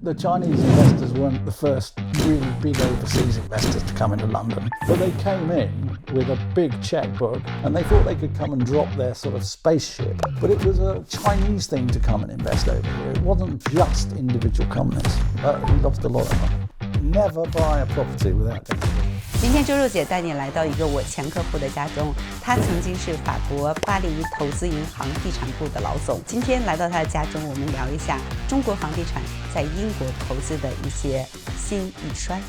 the Chinese investors weren't the first really big overseas investors to come into London, but they came in with a big checkbook and they thought they could come and drop their sort of spaceship. But it was a Chinese thing to come and invest over here. It wasn't just individual companies. We lost a lot of money. Never buy a property without thinking. 今天周周姐带你来到一个我前客户的家中，他曾经是法国巴黎投资银行地产部的老总。今天来到他的家中，我们聊一下中国房地产在英国投资的一些兴与衰。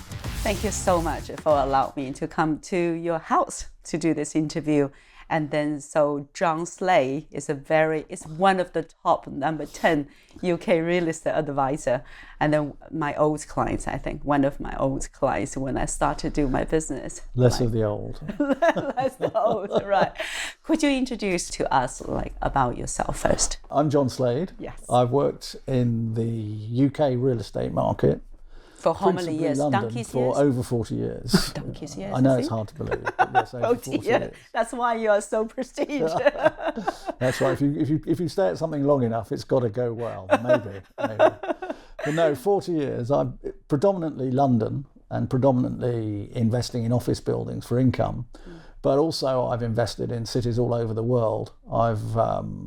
Thank you so much for allowing me to come to your house to do this interview. And then, so John Slade is one of the top number 10 UK real estate advisor. And then my old clients, I think, one of my old clients when I started to do my business. Less of the old. Less the old, right. Could you introduce to us about yourself first? I'm John Slade. Yes. I've worked in the UK real estate market. For how many years? Donkey's for over 40 years. Donkey's years. I know it's hard to believe, but yes, over 40 years. That's why you are so prestigious. That's right. If you stay at something long enough, it's got to go well. Maybe. But no, 40 years. I'm predominantly London and predominantly investing in office buildings for income. But also I've invested in cities all over the world. I've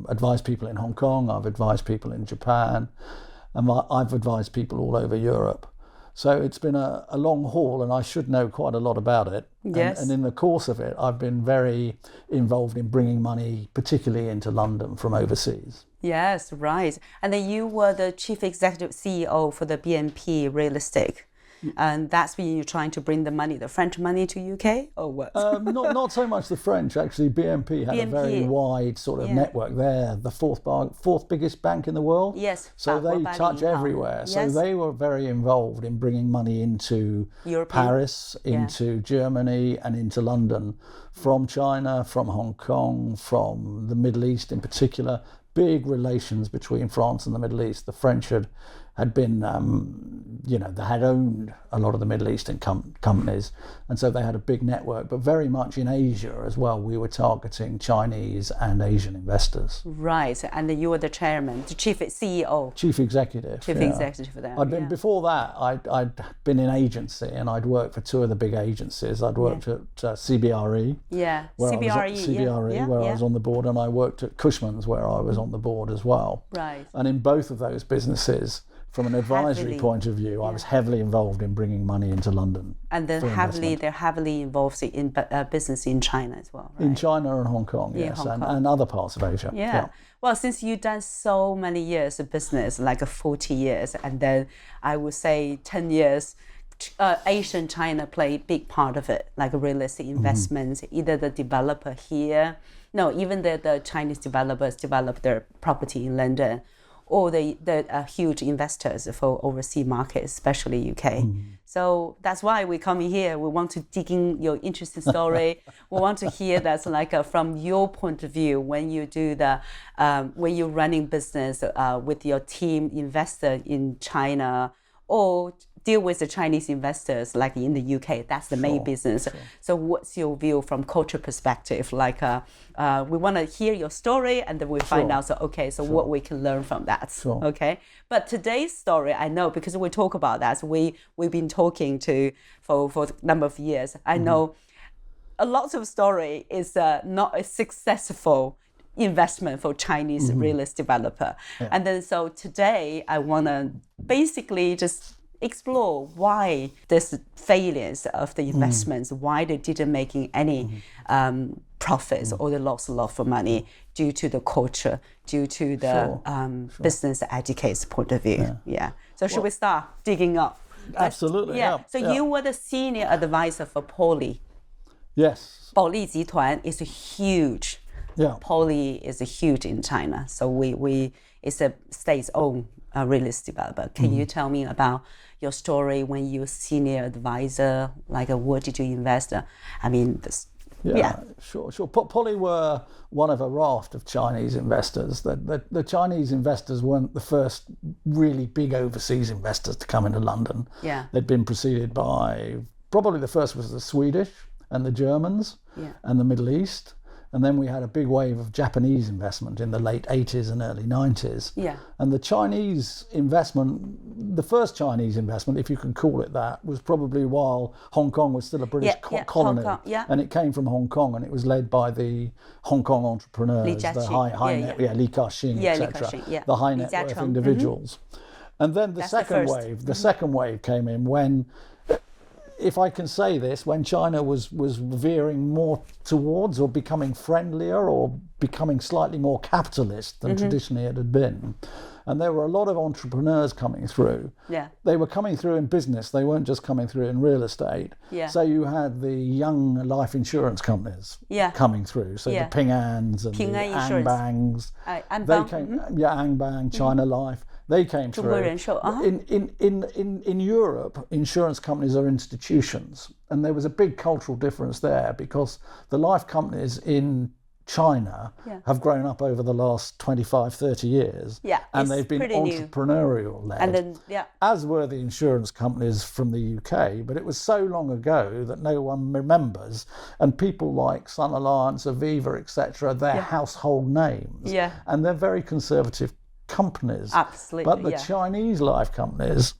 advised people in Hong Kong. I've advised people in Japan. And I've advised people all over Europe. So it's been a long haul, and I should know quite a lot about it. Yes. And in the course of it, I've been very involved in bringing money, particularly into London from overseas. Yes, right. And then you were the chief executive CEO for the BNP Real Estate. And that's when you're trying to bring the French money to UK, or what? Not so much the French. Actually, BNP had a very wide sort of network. They're the fourth biggest bank in the world. Yes. So they touch everywhere. Yes. So they were very involved in bringing money into Paris, into Germany, and into London, from China, from Hong Kong, from the Middle East in particular. Big relations between France and the Middle East. The French had been, they had owned a lot of the Middle Eastern companies, and so they had a big network. But very much in Asia as well, we were targeting Chinese and Asian investors. Right, and then you were the chairman, the chief CEO. Chief executive. Chief executive for that. Before that, I'd been in agency, and I'd worked for two of the big agencies. I'd worked at CBRE. Yeah, CBRE, where I was on the board, and I worked at Cushman's, where I was on the board as well. Right. And in both of those businesses, from an advisory point of view, I was heavily involved in bringing money into London. And then they're heavily involved in business in China as well, right? In China and Hong Kong, yes, Hong Kong. And other parts of Asia. Yeah. Well, since you've done so many years of business, like 40 years, and then I would say 10 years, Asia and China play a big part of it, like real estate investments, either the developer here, even the Chinese developers develop their property in London, or the huge investors for overseas markets, especially UK. So that's why we come here. We want to dig in your interesting story. We want to hear that's from your point of view when you do when you're running business with your team investor in China, or deal with the Chinese investors like in the UK. That's the main business. Sure. So what's your view from culture perspective? We want to hear your story, and then we find out, what we can learn from that. Sure. Okay. But today's story, I know, because we talk about that, we've been talking for a number of years. I know a lot of story is not a successful investment for Chinese real estate developer. Yeah. And then so today I want to basically just explore why this failures of the investments, why they didn't making any profits, or they lost a lot of money due to the culture, due to the business etiquette point of view. Yeah. So should we start digging up? Absolutely. So you were the senior advisor for Poly. Yes. 保利集团 is huge. Yeah. Poly is huge in China. So it's a state-owned real estate developer. Can you tell me about your story when you were senior advisor? What did you invest? Sure. Poly were one of a raft of Chinese investors. The Chinese investors weren't the first really big overseas investors to come into London. Yeah. They'd been preceded by, probably the first was the Swedish and the Germans and the Middle East. And then we had a big wave of Japanese investment in the late 80s and early 90s. Yeah. And the Chinese investment, the first Chinese investment, if you can call it that, was probably while Hong Kong was still a British colony. Hong Kong, yeah. And it came from Hong Kong, and it was led by the Hong Kong entrepreneurs, Li Ka-shing, etc., the high net worth individuals. And then the second wave came in when, if I can say this, when China was veering more towards or becoming friendlier or becoming slightly more capitalist than traditionally it had been. And there were a lot of entrepreneurs coming through. Yeah. They were coming through in business. They weren't just coming through in real estate. Yeah. So you had the young life insurance companies coming through. So the Ping An's and the Angbangs. They came, Angbang, China Life. They came through. In Europe, insurance companies are institutions, and there was a big cultural difference there because the life companies in China have grown up over the last 25, 30 years, and they've been entrepreneurial led, and then, as were the insurance companies from the UK, but it was so long ago that no one remembers, and people like Sun Alliance, Aviva, etc., they're household names, and they're very conservative companies. Absolutely. But the Chinese life companies,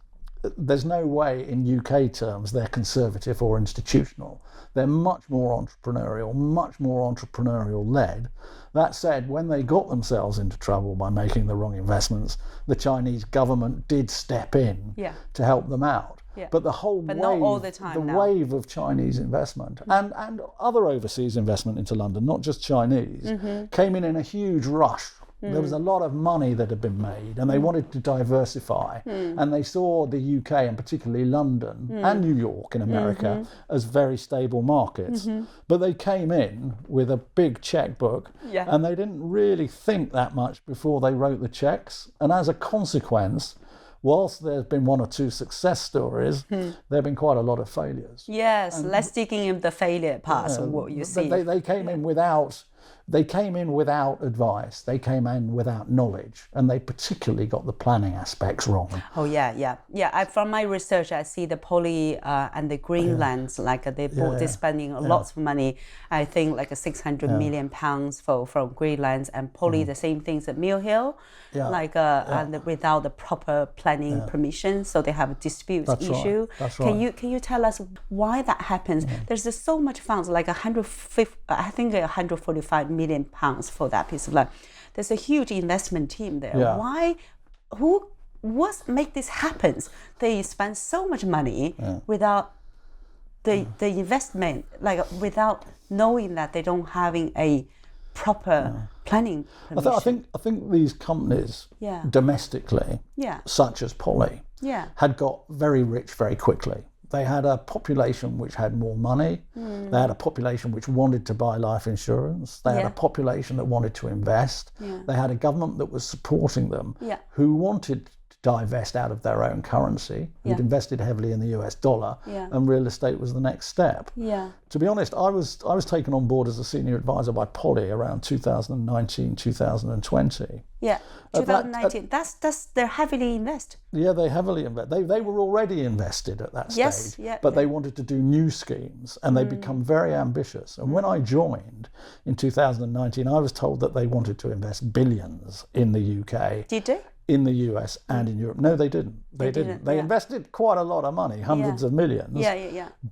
there's no way in UK terms they're conservative or institutional. They're much more entrepreneurial led. That said, when they got themselves into trouble by making the wrong investments, the Chinese government did step in to help them out. Yeah. But the whole wave, not all the time wave of Chinese investment and other overseas investment into London, not just Chinese, came in a huge rush. There was a lot of money that had been made, and they wanted to diversify. And they saw the UK, and particularly London and New York in America, as very stable markets. But they came in with a big checkbook, and they didn't really think that much before they wrote the checks. And as a consequence, whilst there's been one or two success stories, there have been quite a lot of failures. Yes, let's dig in the failure parts of what you see. They came in without advice. They came in without knowledge, and they particularly got the planning aspects wrong. Oh yeah. From my research, I see the Poly and the Greenlands, they're spending lots of money. I think like £600 million from Greenlands, and Poly the same things at Mill Hill, and without the proper planning permission, so they have a dispute issue. Right. That's right. Can you tell us why that happens? There's just so much funds, like 145 million pounds for that piece of land. There's a huge investment team there. Why? What make this happen? They spend so much money without the investment, without knowing that they don't having a proper planning permission. I think these companies domestically, such as Poly, had got very rich very quickly. They had a population which had more money. They had a population which wanted to buy life insurance. They had a population that wanted to invest. They had a government that was supporting them, who wanted to divest out of their own currency, who'd invested heavily in the US dollar, and real estate was the next step. To be honest, I was taken on board as a senior advisor by Poly around 2019, 2020. 2019. That's they're heavily invest. Yeah, they heavily invest. They were already invested at that stage, but they wanted to do new schemes, and they become very ambitious. And when I joined in 2019, I was told that they wanted to invest billions in the UK. Did they? In the US and in Europe. No, they didn't. They didn't. They invested quite a lot of money, hundreds of millions.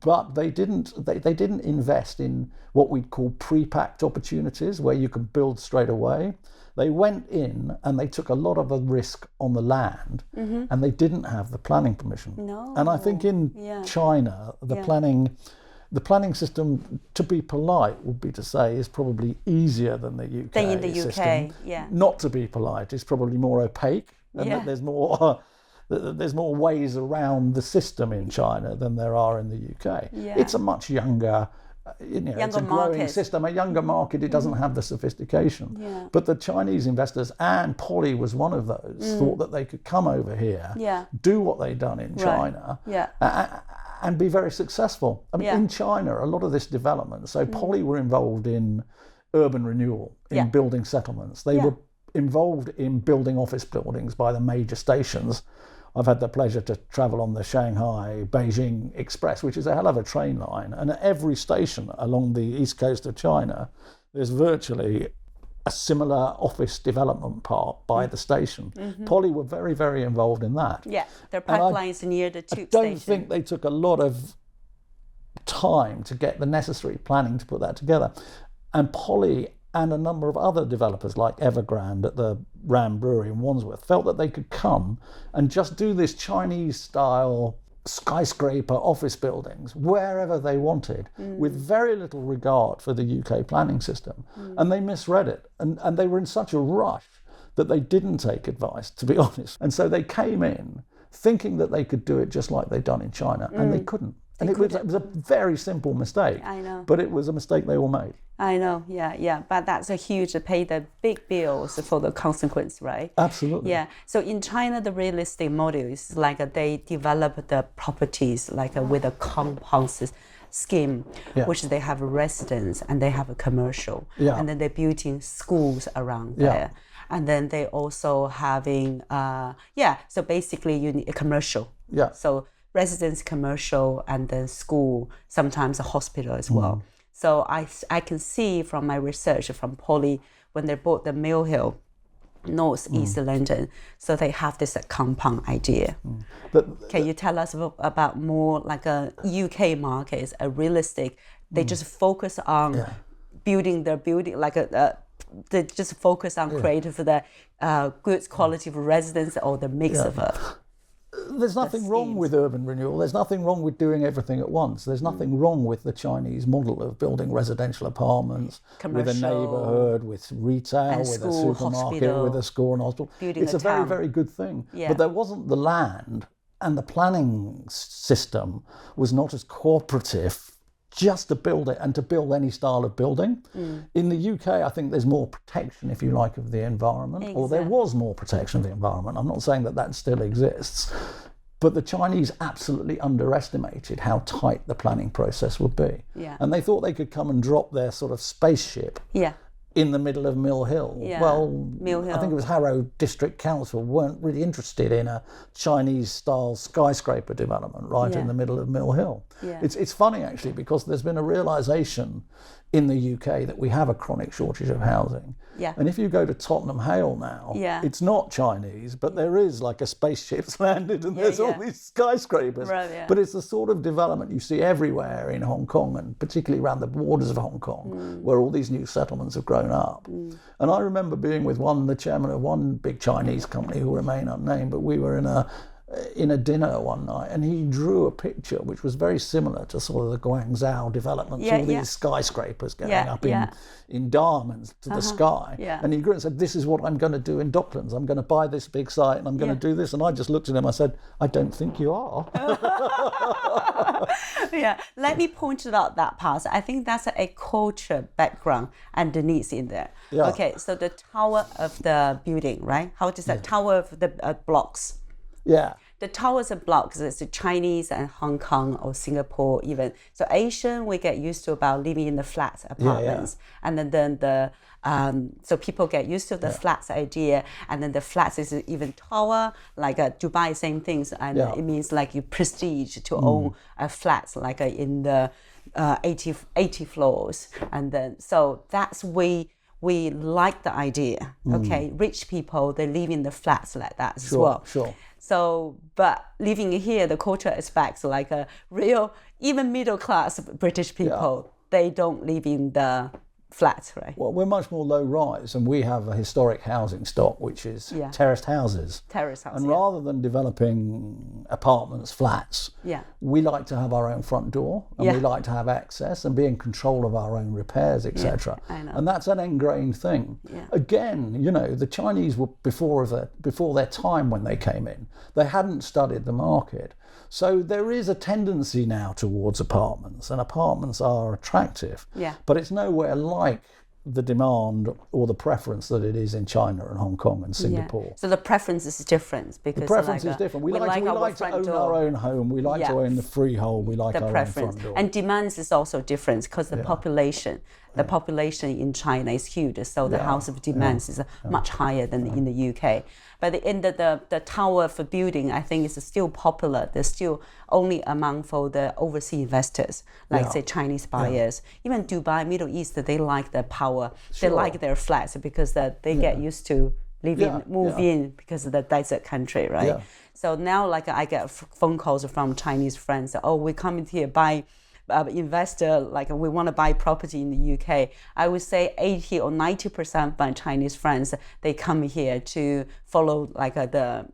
But they didn't. They didn't invest in what we'd call pre-packed opportunities, where you can build straight away. They went in and they took a lot of the risk on the land, and they didn't have the planning permission. No. And I think in China, the planning system, to be polite, would be to say, is probably easier than the UK. Than in the UK, Not to be polite, it's probably more opaque, and that there's more ways around the system in China than there are in the UK. It's a much younger. It's a growing system, a younger market. It doesn't have the sophistication. But the Chinese investors, and Poly was one of those, thought that they could come over here, do what they'd done in China, and be very successful. I mean, in China, a lot of this development, so Poly were involved in urban renewal, in building settlements. They were involved in building office buildings by the major stations. I've had the pleasure to travel on the Shanghai-Beijing Express, which is a hell of a train line. And at every station along the east coast of China, there's virtually a similar office development park by the station. Poly were very, very involved in that. Yeah, their pipelines near the tube station. I station. don't think they took a lot of time to get the necessary planning to put that together. And Poly and a number of other developers like Evergrande at the Ram Brewery in Wandsworth felt that they could come and just do this Chinese-style skyscraper office buildings wherever they wanted with very little regard for the UK planning system. And they misread it. And they were in such a rush that they didn't take advice, to be honest. And so they came in thinking that they could do it just like they'd done in China, and they couldn't. And it was a very simple mistake. I know. But it was a mistake they all made. I know, yeah. But that's a huge, pay the big bills for the consequence, right? Absolutely. Yeah. So in China, the real estate model is like they develop the properties like with a compound scheme, which they have residence and they have a commercial. Yeah. And then they're building schools around there. And then they also having, so basically you need a commercial. Yeah. So residence, commercial, and then school, sometimes a hospital as well. So I can see from my research from Poly, when they bought the Mill Hill, northeast London, so they have this compound idea. But can you tell us about more like a UK market, a real estate? They just focus on building their building, like they just focus on creating for the good quality of residence or the mix of it. There's nothing wrong with urban renewal. There's nothing wrong with doing everything at once. There's nothing wrong with the Chinese model of building residential apartments with a neighbourhood, with retail, with a supermarket, hospital, with a school and hospital. It's a very, very good thing. Yeah. But there wasn't the land, and the planning system was not as cooperative just to build it and to build any style of building. In the UK, I think there's more protection, if you like, of the environment, or there was more protection of the environment. I'm not saying that that still exists, but the Chinese absolutely underestimated how tight the planning process would be. Yeah. And they thought they could come and drop their sort of spaceship in the middle of Mill Hill. Yeah. Well, Mill Hill. I think it was Harrow District Council weren't really interested in a Chinese-style skyscraper development in the middle of Mill Hill. Yeah. It's funny, actually, because there's been a realisation in the UK that we have a chronic shortage of housing. Yeah. And if you go to Tottenham Hale now, it's not Chinese, but there is like a spaceship's landed and there's all these skyscrapers. Right, yeah. But it's the sort of development you see everywhere in Hong Kong, and particularly around the borders of Hong Kong, where all these new settlements have grown up. And I remember being with the chairman of one big Chinese company who will remain unnamed, but we were in a dinner one night, and he drew a picture which was very similar to sort of the Guangzhou developments, all these skyscrapers going up in diamonds to the sky. Yeah. And he drew and said, "This is what I'm going to do in Docklands. I'm going to buy this big site and I'm going to do this." And I just looked at him, I said, "I don't think you are." Let me point out that part. I think that's a culture background underneath in there. Yeah. Okay, so the tower of the building, right? How does that tower of the blocks? Yeah. The towers and blocks is Chinese and Hong Kong or Singapore even. So Asian, we get used to about living in the flat apartments. And then the so people get used to the flats idea, and then the flats is even taller, like Dubai, same things. And it means like you prestige to own a flat, like in the 80 floors. And then, so that's we like the idea. Okay, rich people, they live in the flats like that as well. Sure. So, but living here, the culture aspects, like a real, even middle class British people, they don't live in the flats, right? Well, we're much more low rise, and we have a historic housing stock, which is terraced houses. Terrace house. And rather than developing apartments, flats, we like to have our own front door, and we like to have access and be in control of our own repairs, etc. I know. And that's an ingrained thing. Again, you know, the Chinese were before their time when they came in. They hadn't studied the market. So there is a tendency now towards apartments, and apartments are attractive. But it's nowhere like the demand or the preference that it is in China and Hong Kong and Singapore. So the preference is different because the preference is different. We like to own our own home. We like to own the freehold. We like our own front door. And demands is also different because the population. The population in China is huge, so the house of demands is much higher than in the UK. But the tower for building, I think, is still popular. There's still only among for the overseas investors, like say Chinese buyers. Even Dubai, Middle East, they like the power. They like their flats because they get used to move in because of the desert country, right? Yeah. So now, like I get phone calls from Chinese friends. Oh, we're coming here buy. Investor, like we want to buy property in the UK. I would say 80 or 90% of my Chinese friends, they come here to follow like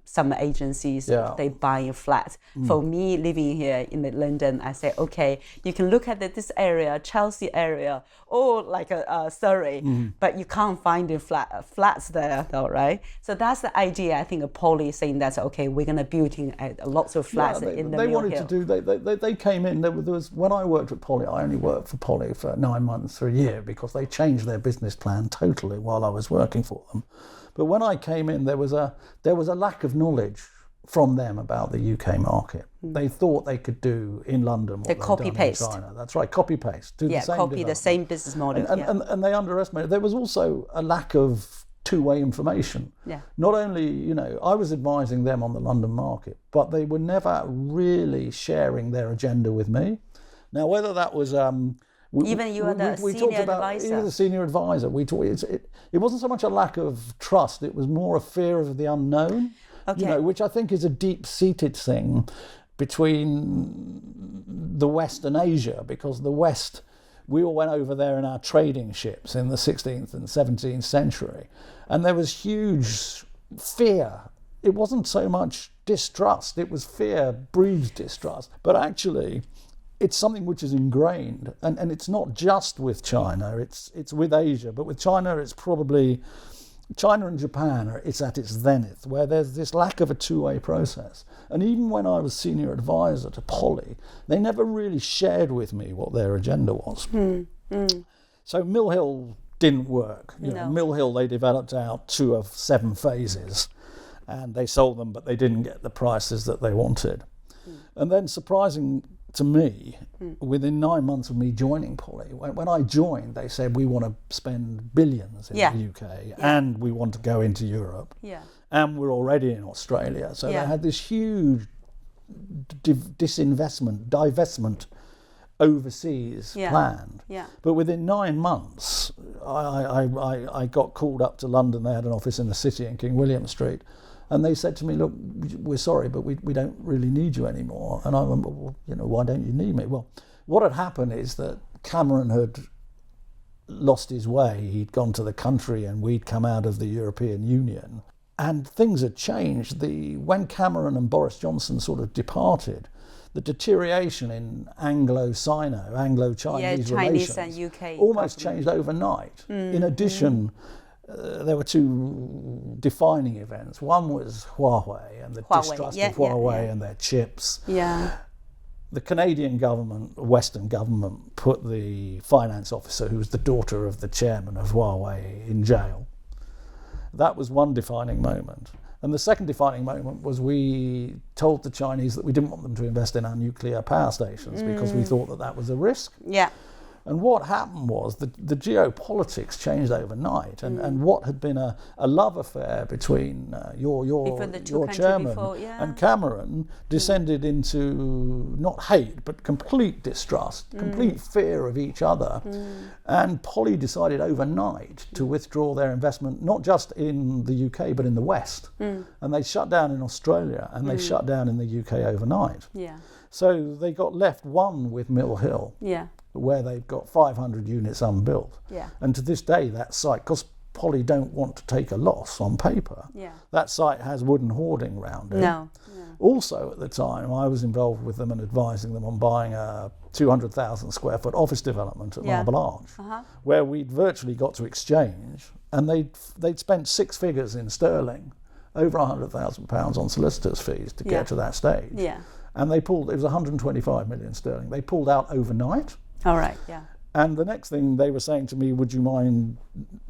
some agencies, they buy a flat. For me living here in London, I say, okay, you can look at this area, Chelsea area, or like Surrey, but you can't find the flats there though, right? So that's the idea. I think a Poly saying that, okay, we're going to build lots of flats in the Mill Hill. They came in, there was, when I worked at Poly, I only worked for Poly for 9 months or a year because they changed their business plan totally while I was working for them. But when I came in, there was a lack of knowledge from them about the UK market. They thought they could do in London what they'd done in China. That's right, copy paste. The same business model. And they underestimated. There was also a lack of two-way information. Yeah. Not only, I was advising them on the London market, but they were never really sharing their agenda with me. Now, whether that was even you are the senior advisor. He was a senior advisor. It wasn't so much a lack of trust; it was more a fear of the unknown. Okay. Which I think is a deep-seated thing between the West and Asia, because the West, we all went over there in our trading ships in the 16th and 17th century, and there was huge fear. It wasn't so much distrust; it was fear breeds distrust. But actually, it's something which is ingrained, and it's not just with China, it's with Asia, but with China it's probably, China and Japan, it's at its zenith, where there's this lack of a two-way process. And even when I was senior advisor to Poly, they never really shared with me what their agenda was. So Mill Hill didn't work. Mill Hill, they developed out 2 of 7 phases, and they sold them, but they didn't get the prices that they wanted. And then surprising to me, within 9 months of me joining Poly, when I joined, they said, we want to spend billions in the UK and we want to go into Europe. And we're already in Australia. So they had this huge divestment overseas planned. But within 9 months, I got called up to London. They had an office in the city in King William Street. And they said to me, look, we're sorry, but we don't really need you anymore. And I went, well, why don't you need me? Well, what had happened is that Cameron had lost his way. He'd gone to the country and we'd come out of the European Union. And things had changed. When Cameron and Boris Johnson sort of departed, the deterioration in Anglo-Sino, Anglo-Chinese relations and UK almost changed overnight. In addition, there were 2 defining events. One was Huawei and the distrust of Huawei and their chips. The Canadian government, Western government, put the finance officer, who was the daughter of the chairman of Huawei, in jail. That was one defining moment. And the second defining moment was we told the Chinese that we didn't want them to invest in our nuclear power stations because we thought that was a risk. And what happened was the geopolitics changed overnight, and what had been a love affair between your chairman and Cameron descended into not hate but complete distrust, complete fear of each other. And Poly decided overnight to withdraw their investment not just in the UK but in the West, and they shut down in Australia and they shut down in the UK overnight. So they got left with Mill Hill. Where they've got 500 units unbuilt. And to this day, that site, because Poly don't want to take a loss on paper, that site has wooden hoarding round it. Also, at the time, I was involved with them and advising them on buying a 200,000 square foot office development at Marble Arch, where we'd virtually got to exchange, and they'd spent 6 figures in sterling, over £100,000 on solicitors' fees to get to that stage. And they pulled, it was 125 million sterling. They pulled out overnight. All right, And the next thing they were saying to me, would you mind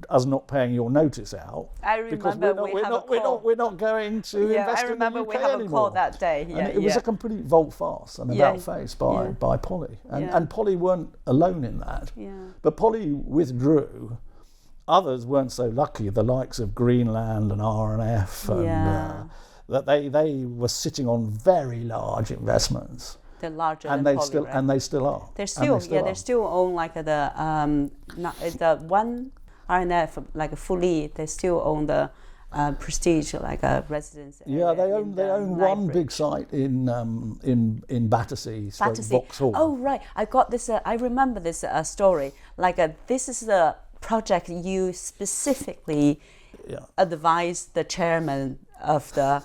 us not paying your notice out? I remember we're not going to invest I remember in the UK we have anymore. a call that day. And it was a complete volte-face and about-face by Polly. And Polly weren't alone in that. Yeah. But Polly withdrew. Others weren't so lucky, the likes of Greenland and R&F, and that they were sitting on very large investments. They're larger and than they Polly, still right? and they still are. They still own like the one RNF like fully. They still own the Prestige like a residence. Yeah, they own one big site in Battersea, Vauxhall. Oh right, I got this. I remember this story. Like this is the project you specifically advised the chairman of the.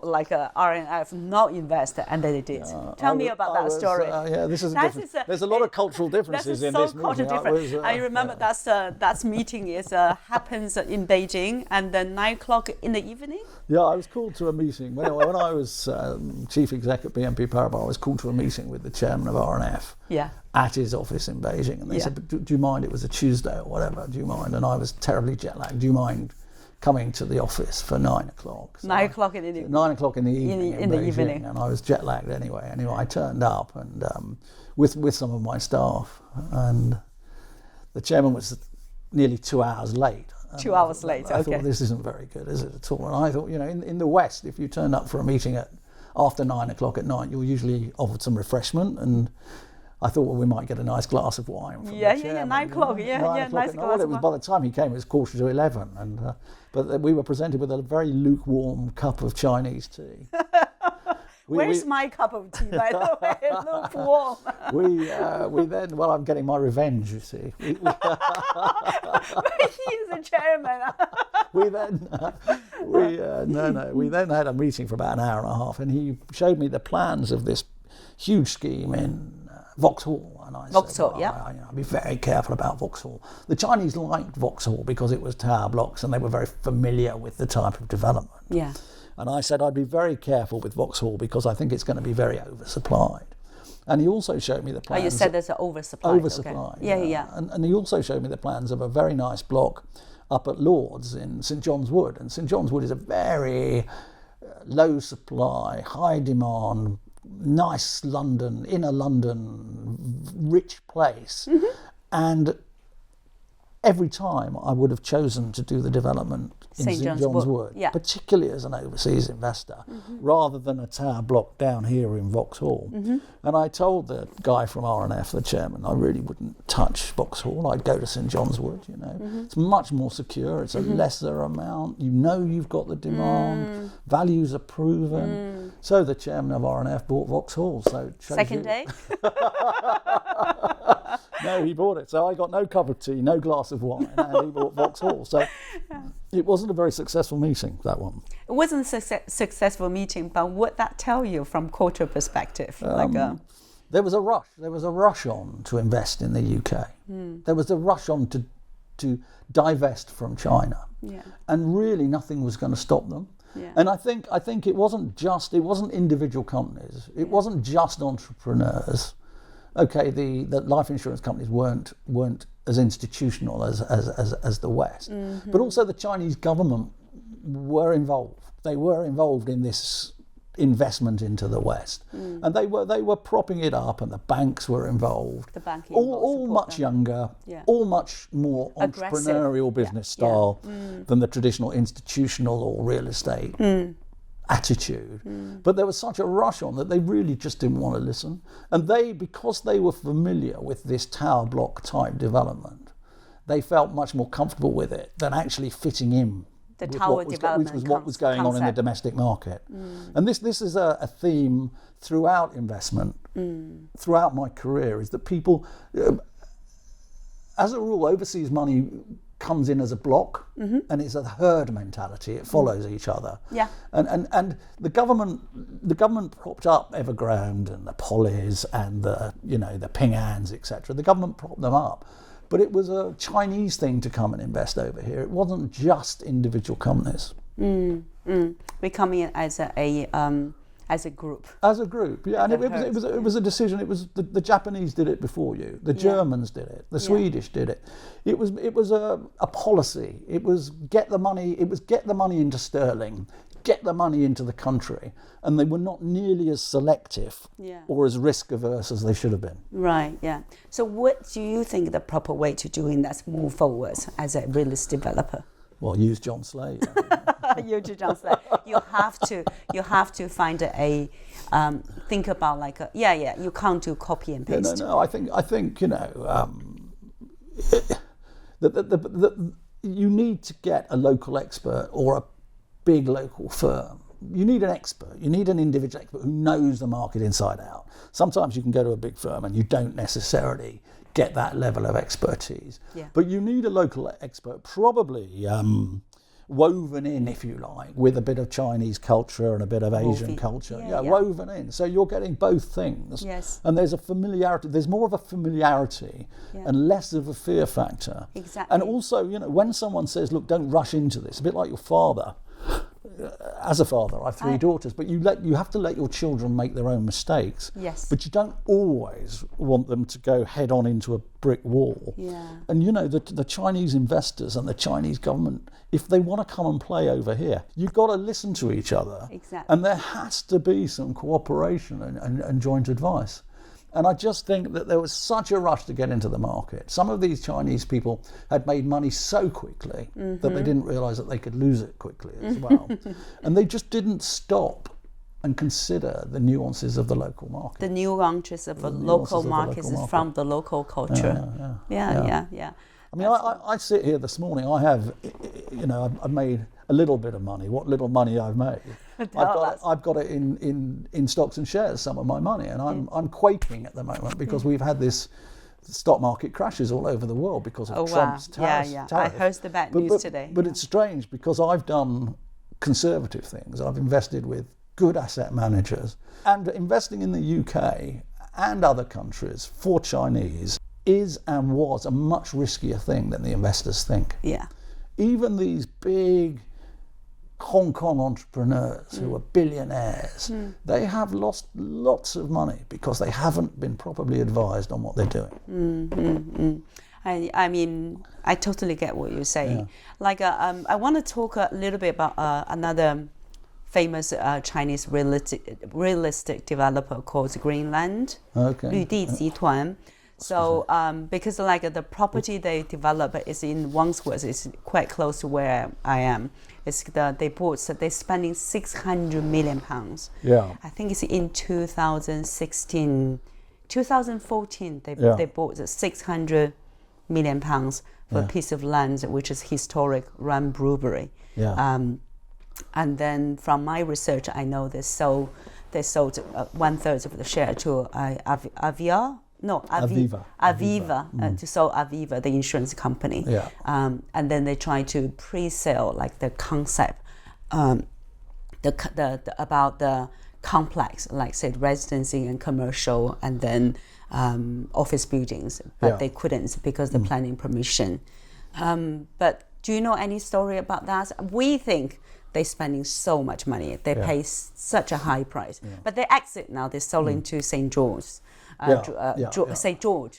Like RNF not invest, and they did. Tell me about that story. This is different. There's a lot of cultural differences in this meeting. I remember that's meeting is happens in Beijing, and then 9:00 in the evening. Yeah, I was called to a meeting when I was chief exec at BNP Paribas. I was called to a meeting with the chairman of RNF. Yeah. At his office in Beijing, and they said, "Do you mind? It was a Tuesday or whatever. Do you mind?" And I was terribly jet lagged. Do you mind coming to the office for 9 o'clock? 9 o'clock in the evening. 9 o'clock in the evening. In the evening. And I was jet lagged anyway. Anyway, I turned up and with some of my staff, and the chairman was nearly 2 hours late. 2 hours late. I thought, this isn't very good, is it at all? And I thought, in the West, if you turn up for a meeting after 9 o'clock at night, you're usually offered some refreshment, and I thought, we might get a nice glass of wine from the chairman. 9 o'clock. Nice glass of wine. It was by the time he came, it was 11:15, and but we were presented with a very lukewarm cup of Chinese tea. Where's my cup of tea, by the way? Lukewarm. We then, I'm getting my revenge, you see. He's the chairman. We then had a meeting for about an hour and a half, and he showed me the plans of this huge scheme in Vauxhall, and I said, I'd be very careful about Vauxhall. The Chinese liked Vauxhall because it was tower blocks, and they were very familiar with the type of development. Yeah. And I said, I'd be very careful with Vauxhall because I think it's going to be very oversupplied. And he also showed me the plans. Oh, you said there's an oversupply. Oversupply. Okay. Yeah. And he also showed me the plans of a very nice block up at Lord's in St John's Wood. And St John's Wood is a very low supply, high demand, nice London, inner London, rich place. Mm-hmm. And every time I would have chosen to do the development in St John's Wood, particularly as an overseas investor, rather than a tower block down here in Vauxhall. Mm-hmm. And I told the guy from RNF, the chairman, I really wouldn't touch Vauxhall. I'd go to St John's Wood, It's much more secure. It's a lesser amount. You've got the demand. Values are proven. So the chairman of RNF bought Vauxhall. So second day? No, he bought it. So I got no cup of tea, no glass of wine, and he bought Vauxhall. So it wasn't a very successful meeting, that one. It wasn't a successful meeting, but what that tell you from cultural perspective? There was a rush. There was a rush on to invest in the UK. There was a rush on to divest from China. Yeah. And really nothing was going to stop them. Yeah. And I think it wasn't individual companies. It wasn't just entrepreneurs. Okay, the life insurance companies weren't as institutional as the West, but also the Chinese government were involved. They were involved in this investment into the West, and they were propping it up, and the banks were involved. The banking, all much younger, all much more entrepreneurial business style than the traditional institutional or real estate attitude. But there was such a rush on that they really just didn't want to listen. And because they were familiar with this tower block type development, they felt much more comfortable with it than actually fitting in the tower development, which was what was going on in the domestic market. And this is a theme throughout investment, throughout my career, is that people, as a rule, overseas money comes in as a block, and it's a herd mentality. It follows each other. Yeah. And the government propped up Evergrande and the Polys and the Ping Ans, etc. The government propped them up, but it was a Chinese thing to come and invest over here. It wasn't just individual companies. We come in as as a group. As a group, yeah, and it was a decision. It was the Japanese did it before you, the Germans did it, the Swedish did it. It was a policy. It was get the money. It was get the money into sterling, get the money into the country, and they were not nearly as selective or as risk averse as they should have been. Right. Yeah. So, what do you think the proper way to doing that move forward as a real estate developer? Well, use John Slade. You do John Slade. You have to find think about like you can't do copy and paste. No. I think that you need to get a local expert or a big local firm. You need an expert. You need an individual expert who knows the market inside out. Sometimes you can go to a big firm and you don't necessarily get that level of expertise. Yeah. But you need a local expert, probably woven in, if you like, with a bit of Chinese culture and a bit of Asian culture. Woven in. So you're getting both things. Yes. And there's a familiarity. There's more of a familiarity and less of a fear factor. Exactly. And also, when someone says, look, don't rush into this, a bit like your father. As a father, I have three daughters, but you have to let your children make their own mistakes. Yes. But you don't always want them to go head on into a brick wall. Yeah. And the Chinese investors and the Chinese government, if they want to come and play over here, you've got to listen to each other. Exactly. And there has to be some cooperation and joint advice. And I just think that there was such a rush to get into the market. Some of these Chinese people had made money so quickly that they didn't realise that they could lose it quickly as well. And they just didn't stop and consider the nuances of the local market. The nuances of the local market is from the local culture. Yeah. I mean, I sit here this morning, I have, I've made a little bit of money. What little money I've made. I've got it in stocks and shares, some of my money, and I'm quaking at the moment because we've had this stock market crashes all over the world because of Trump's tariffs. I heard the bad news today. But it's strange because I've done conservative things. I've invested with good asset managers, and investing in the UK and other countries for Chinese is and was a much riskier thing than the investors think. Yeah. Even these big Hong Kong entrepreneurs who are billionaires, they have lost lots of money because they haven't been properly advised on what they're doing. I mean, I totally get what you're saying. Yeah. Like, I want to talk a little bit about another famous Chinese real estate developer called Greenland, 绿地集团. So because like the property they develop is in Wandsworth, it's quite close to where I am. They're spending £600 million. Yeah. I think it's in 2014 they bought £600 million for a piece of land which is historic Ram Brewery. Yeah. And then from my research, I know they sold 1/3 of the share to Aviva. To sell Aviva, the insurance company. Yeah. And then they try to pre-sell like the concept, about the complex, like say residency and commercial, and then office buildings, but they couldn't because the planning permission. But do you know any story about that? We think they're spending so much money. They pay such a high price. Yeah. But they exit now. They're selling to St. George. St. George.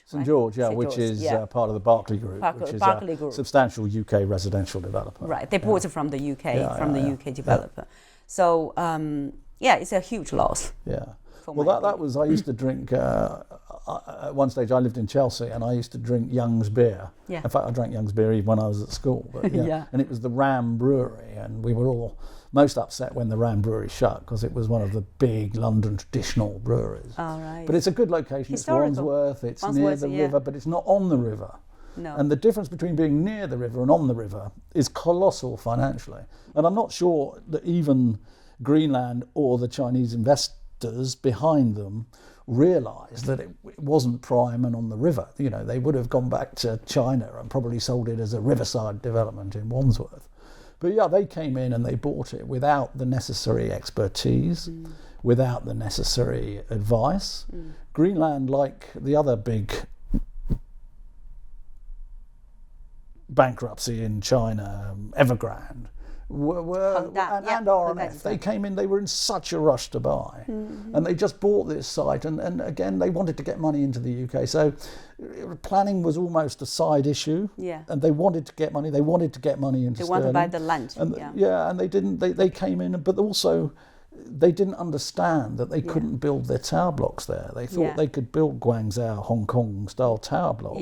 St. George, which is part of the Barclay Group, which is a substantial UK residential developer. Right, they bought it from the UK, UK developer. Yeah. So, it's a huge loss. Yeah. Well, that was, I used to drink, at one stage I lived in Chelsea and I used to drink Young's beer. Yeah. In fact, I drank Young's beer even when I was at school. But, And it was the Ram Brewery, and we were all most upset when the Ram Brewery shut because it was one of the big London traditional breweries. Oh, right. But it's a good location. Historical. It's Wandsworth, it's near the river, but it's not on the river. No. And the difference between being near the river and on the river is colossal financially. And I'm not sure that even Greenland or the Chinese investors behind them realised that it wasn't prime and on the river. They would have gone back to China and probably sold it as a riverside development in Wandsworth. But they came in and they bought it without the necessary expertise, without the necessary advice. Greenland, like the other big bankruptcy in China, Evergrande, and R&F, they came in, they were in such a rush to buy. And they just bought this site. And again, they wanted to get money into the UK. So planning was almost a side issue. Yeah. And they wanted to get money. They wanted to get money into Sterling. They want to buy the land. And and they didn't. They came in, but also they didn't understand that they couldn't build their tower blocks there. They thought they could build Guangzau, Hong Kong style tower blocks.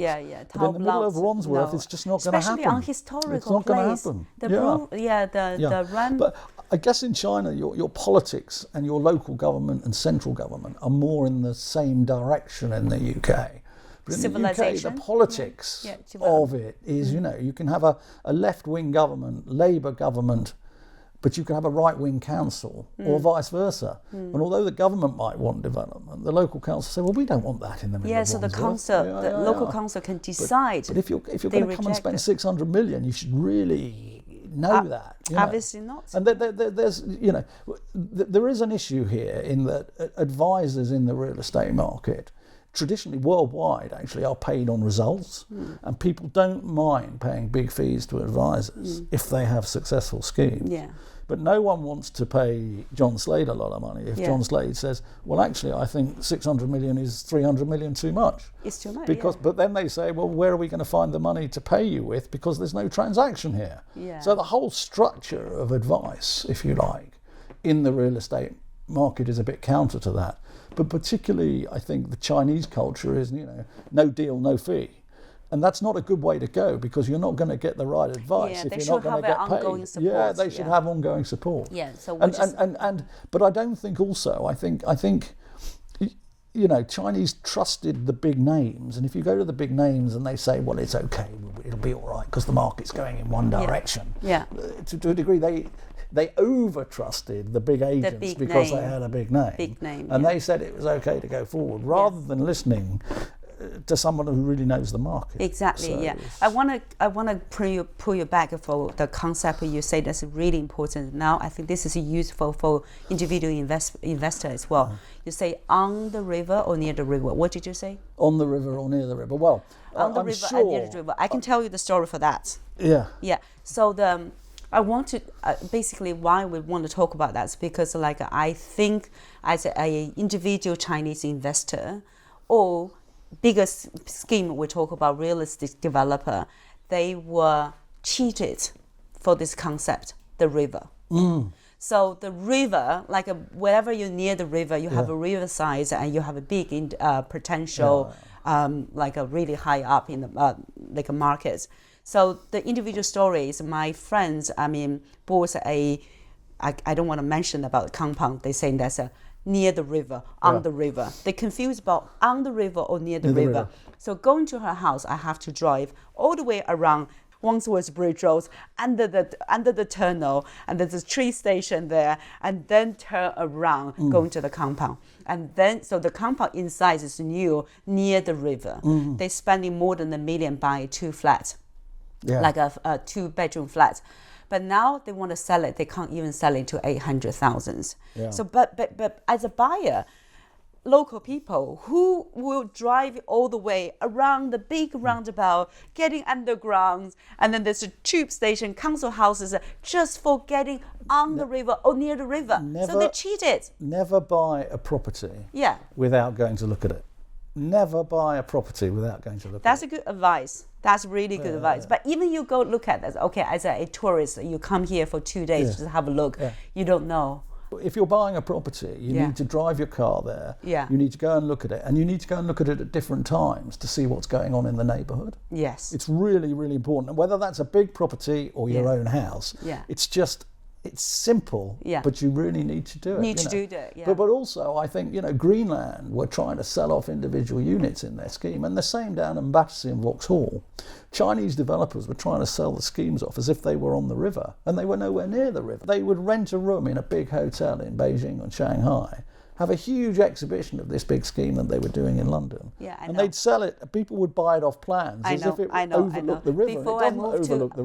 But in the middle of Wandsworth, it's just not going to happen. Especially on historical it's not going to happen. But I guess in China, your politics and your local government and central government are more in the same direction in the UK. But in the UK, the politics of it is, you can have a left-wing government, Labour government, but you can have a right-wing council or vice versa. And although the government might want development, the local council say, well, we don't want that in the middle of so the Wandsworth. the local council can decide. But if you're going to come and spend 600 million, you should really know that. Obviously not. And there's, there is an issue here in that advisors in the real estate market, traditionally worldwide actually, are paid on results, and people don't mind paying big fees to advisors if they have successful schemes. But no one wants to pay John Slade a lot of money if John Slade says, well, actually, I think 600 million is 300 million too much. It's too much, But then they say, well, where are we going to find the money to pay you with, because there's no transaction here. So the whole structure of advice, if you like, in the real estate market is a bit counter to that. But particularly, I think the Chinese culture is, no deal, no fee. And that's not a good way to go, because you're not going to get the right advice if you're not going to get paid. Support. They should have ongoing support. So but I don't think also, I think Chinese trusted the big names, and if you go to the big names and they say, well, it's okay, it'll be all right because the market's going in one direction. To a degree, they over-trusted the big agents because they had a big name. And they said it was okay to go forward, rather than listening to someone who really knows the market. Exactly. I want to pull you back for the concept you say that's really important. Now I think this is useful for individual investor as well. You say on the river or near the river. What did you say? On the river or near the river. Well, on the river and near the river. I can tell you the story for that. So I want to basically why we want to talk about that is because I think as an individual Chinese investor or biggest scheme we talk about real estate developer, they were cheated for this concept, the river. So the river, wherever you're near the river, you have a riverside and you have a big potential, really high up in the markets. So the individual stories, my friends, bought I don't want to mention about the compound. They saying that's near the river, on the river. They confused about on the river or near the river. So going to her house, I have to drive all the way around Wandsworth Bridge Road, under the tunnel, and there's a tree station there, and then turn around, going to the compound. And then, so the compound inside is new, near the river. They're spending more than $1 million buying 2 flats, like a 2-bedroom flat. But now they want to sell it. They can't even sell it to 800,000. So, but as a buyer, local people who will drive all the way around the big roundabout, getting underground, and then there's a tube station, council houses, just for getting on the river or near the river. So they cheated. Never buy a property without going to look at it. Never buy a property without going to look at it. That's a good advice. That's really good advice. But even you go look at this, okay, as a tourist, you come here for 2 days just have a look. You don't know. If you're buying a property, you need to drive your car there. You need to go and look at it. And you need to go and look at it at different times to see what's going on in the neighbourhood. It's really, really important. And whether that's a big property or your own house, it's simple, but you really need to do it. But also, I think, Greenland were trying to sell off individual units in their scheme, and the same down in Battersea and Vauxhall. Chinese developers were trying to sell the schemes off as if they were on the river, and they were nowhere near the river. They would rent a room in a big hotel in Beijing and Shanghai, have a huge exhibition of this big scheme that they were doing in London. And they'd sell it, people would buy it off plans as if it overlooked the river.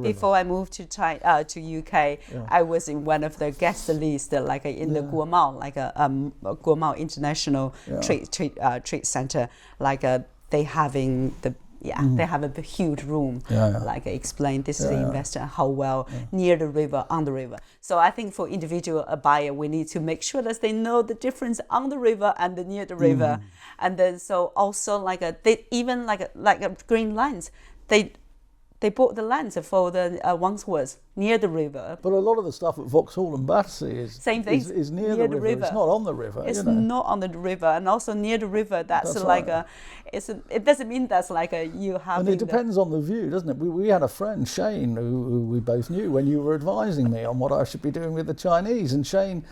Before I moved to China, to UK, I was in one of the guest list, in the Guomao, Guomao International Trade Center, they having the They have a huge room, like explain this is the investor, how well near the river, on the river. So I think for individual buyer, we need to make sure that they know the difference on the river and near the river, and then so also like a green lines, they bought the lands for the Wandsworth near the river. But a lot of the stuff at Vauxhall and Battersea is near the river. It's not on the river. It's not on the river, and also near the river. That's like right. It doesn't mean that's like you have. And it depends on the view, doesn't it? We had a friend, Shane, who we both knew when you were advising me on what I should be doing with the Chinese. And Shane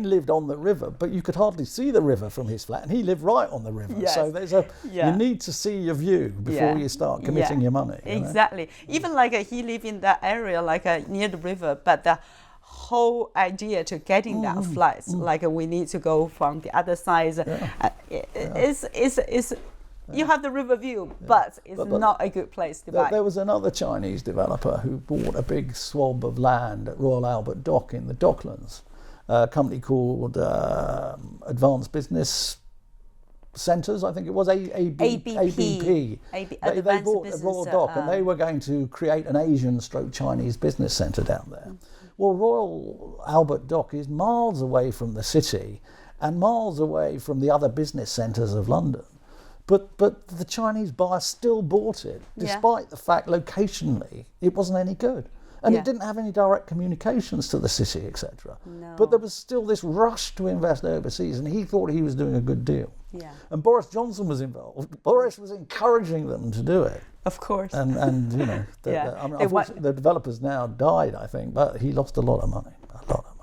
lived on the river, but you could hardly see the river from his flat, and he lived right on the river. Yes. So you need to see your view before you start committing your money. Exactly. Even like he lived in that area, like near the river, but the whole idea to getting that flight, like we need to go from the other side, is you have the river view, but it's not a good place to buy. There was another Chinese developer who bought a big swab of land at Royal Albert Dock in the Docklands, a company called Advanced Business Centres, I think it was ABP. They bought a Royal Dock, and they were going to create an Asian/Chinese business centre down there. Well, Royal Albert Dock is miles away from the city and miles away from the other business centres of London. But the Chinese buyer still bought it, despite the fact locationally it wasn't any good. And it didn't have any direct communications to the city, etc. No. But there was still this rush to invest overseas, and he thought he was doing a good deal. Yeah. And Boris Johnson was involved. Boris was encouraging them to do it. Of course. And you know, the developers now died, I think, but he lost a lot of money.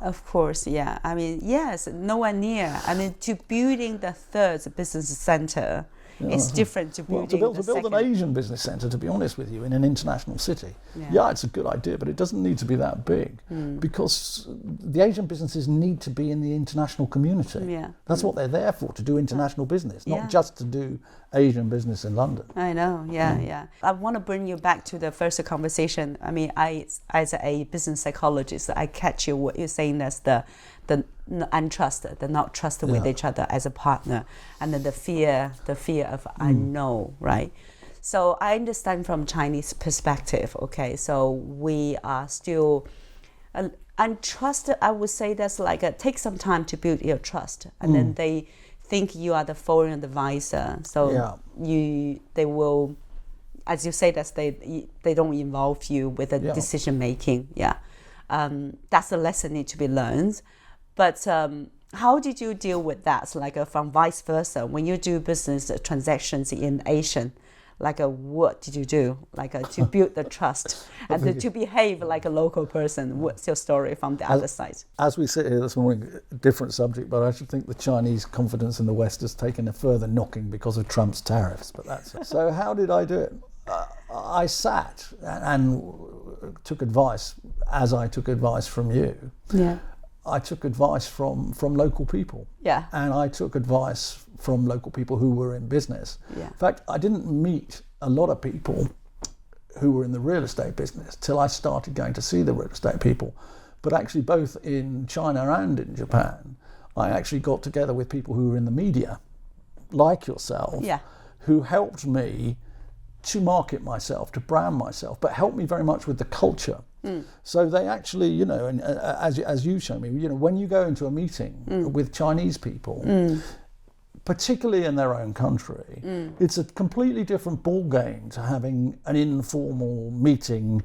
Of course, yeah. I mean, yes, nowhere near. I mean, to building the third business center, it's different to building to build an Asian business centre, to be honest with you, in an international city. Yeah, it's a good idea, but it doesn't need to be that big because the Asian businesses need to be in the international community. Yeah. That's what they're there for, to do international business, not just to do Asian business in London. I know, yeah. I want to bring you back to the first conversation. I mean, as a business psychologist, I catch you what you're saying as the untrusted, the not trusted with each other as a partner, and then the fear of unknown, right? So I understand from Chinese perspective, okay, so we are still untrusted. I would say that's like take some time to build your trust, and then they think you are the foreign advisor, so they will, as you say, that they don't involve you with the decision making. That's a lesson need to be learned. But how did you deal with that? So like from vice versa, when you do business transactions in Asian, like what did you do? Like to build the trust and to behave like a local person. What's your story from the other side? As we sit here this morning, different subject, but I should think the Chinese confidence in the West has taken a further knocking because of Trump's tariffs. But that's it. So how did I do it? I sat and took advice, as I took advice from you. Yeah. I took advice from local people. Yeah. And I took advice from local people who were in business. Yeah. In fact, I didn't meet a lot of people who were in the real estate business till I started going to see the real estate people. But actually both in China and in Japan, I actually got together with people who were in the media, like yourself, who helped me to market myself, to brand myself, but helped me very much with the culture. So they actually, you know, and as you show me, you know, when you go into a meeting with Chinese people, particularly in their own country, it's a completely different ball game to having an informal meeting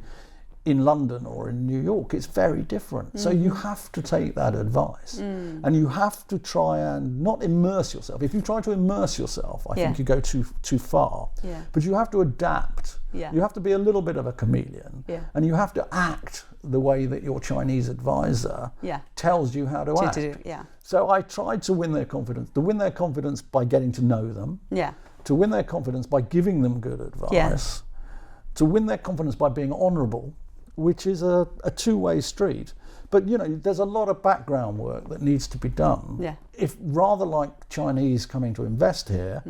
in London or in New York. It's very different. So you have to take that advice and you have to try and not immerse yourself. If you try to immerse yourself, I think you go too far. Yeah. But you have to adapt. Yeah. You have to be a little bit of a chameleon. Yeah. And you have to act the way that your Chinese advisor tells you how to act. So I tried to win their confidence. To win their confidence by getting to know them. Yeah. To win their confidence by giving them good advice. Yeah. To win their confidence by being honourable, which is a two-way street. But, you know, there's a lot of background work that needs to be done. Yeah. If rather like Chinese coming to invest here,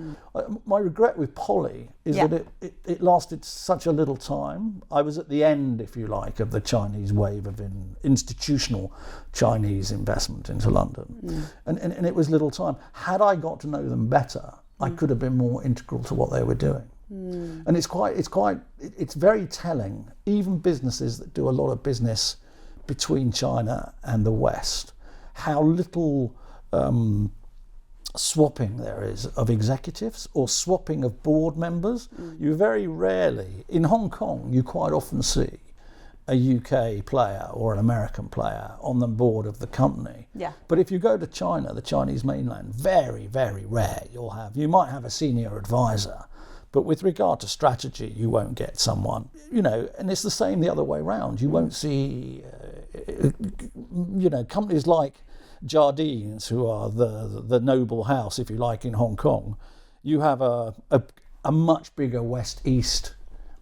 my regret with Polly is that it lasted such a little time. I was at the end, if you like, of the Chinese wave of institutional Chinese investment into London. And it was little time. Had I got to know them better, I could have been more integral to what they were doing. And it's very telling. Even businesses that do a lot of business between China and the West, how little swapping there is of executives or swapping of board members. You very rarely, in Hong Kong, you quite often see a UK player or an American player on the board of the company. Yeah. But if you go to China, the Chinese mainland, very, very rare you might have a senior advisor, but with regard to strategy, you won't get someone, and it's the same the other way around. You won't see, companies like Jardines, who are the noble house, if you like, in Hong Kong. You have a much bigger West-East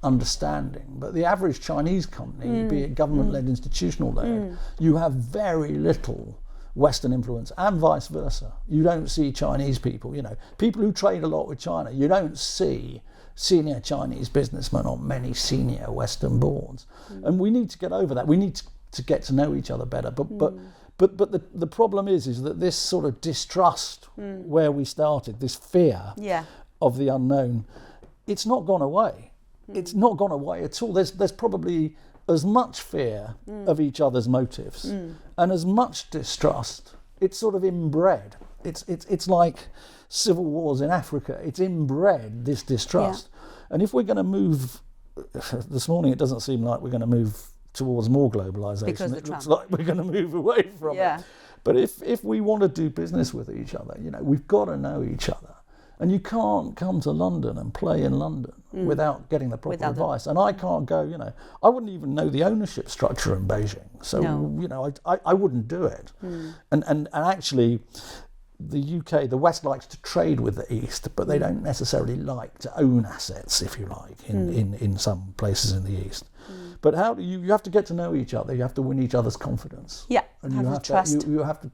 understanding, but the average Chinese company, be it government-led, institutional-led, you have very little Western influence, and vice versa. You don't see Chinese people, people who trade a lot with China. You don't see senior Chinese businessmen on many senior Western boards, and we need to get over that. We need to get to know each other better. But the problem is that this sort of distrust, where we started, this fear of the unknown, it's not gone away. It's not gone away at all. There's probably as much fear of each other's motives and as much distrust. It's sort of inbred. It's like civil wars in Africa. It's inbred, this distrust. And if we're going to move, this morning it doesn't seem like we're going to move towards more globalization. It looks like we're going to move away from it. But if we want to do business with each other, we've got to know each other. And you can't come to London and play in London without getting the proper advice. And I can't go, I wouldn't even know the ownership structure in Beijing. So, I wouldn't do it. And actually, the UK, the West likes to trade with the East, but they don't necessarily like to own assets, if you like, in some places in the East. But how do you have to get to know each other? You have to win each other's confidence. Yeah, and you have to trust. You have to,